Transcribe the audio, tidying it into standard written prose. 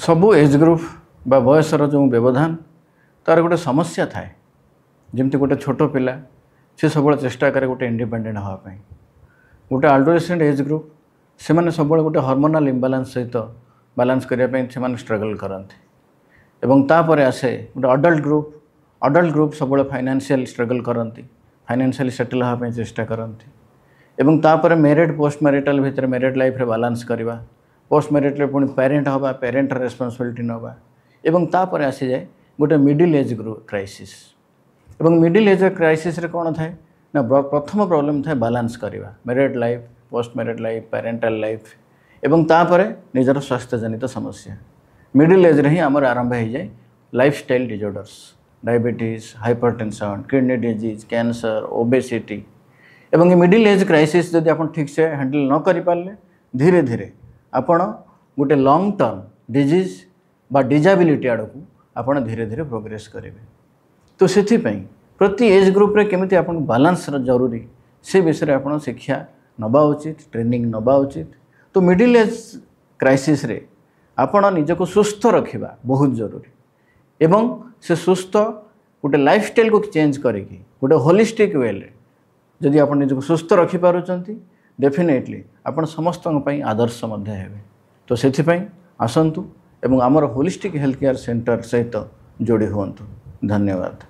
सबू age group बा बयसर जो व्यवधान तार गोटे समस्या थाए जमती गोटे छोट पिला सी सब चेष्टा करे गोटे इंडिपेंडेंट हाँपाई गोटे एडोलेसेंट एज ग्रुप से मैंने सब गोटे हार्मोनाल इम्बालांस सहित बालांस करने स्ट्रगल करते एवं तापर आसे गोटे अडल्ट ग्रुप सब फाइनेंशियल स्ट्रगल करती फाइनेंशियल सेटल हाँपाई चेष्टा करती एवं तापर मैरिड पोस्ट मैरिटल भितर मैरिड लाइफ रे बालांस करवा पोस्ट मैरिटल पुणी पेरेंट हवा पेरेंट रेस्पॉन्सिबिलिटी नवा एवं तापर आसी जाए गोटे मिडिल एज ग्रुप क्राइसिस एवं मिडिल एज क्राइसिस रे कौन थाए ना प्रथम प्रॉब्लम थाए बालांस करवा married life post married life parental life एवं तापर निजर स्वास्थ्य जनित समस्या मिडिल एज रे ही आमर आरंभ हो जाए lifestyle disorders diabetes hypertension kidney disease cancer obesity एवं मिडिल एज क्राइसिस जदि आप ठीक से हैंडल न कर पारे धीरे धीरे आपण गोटे लॉन्ग टर्म डिजीज बा डिजाबिलिटी आड़ को आपण धीरे धीरे प्रोग्रेस करेंगे। तो से प्रति एज ग्रुप रे केमिति आपण बालांस जरूरी से विषय आप शिक्षा नवा उचित ट्रेनिंग नवा उचित। तो मिडिल एज क्राइसिस रे आपण निजको सुस्थ रखा बहुत जरूरी एवं से सुस्थ गोटे लाइफस्टाइल को चेंज करके गोटे होलिस्टिक वे जदि आप निजको सुस्थ रखिपारुचंती डेफिनेटली आपण समस्त आदर्श मध्य हेबे। तो से आसतु एवं आमर होलिस्टिक हेल्थ केयर सेंटर सहित जोड़ी हुंतु। धन्यवाद।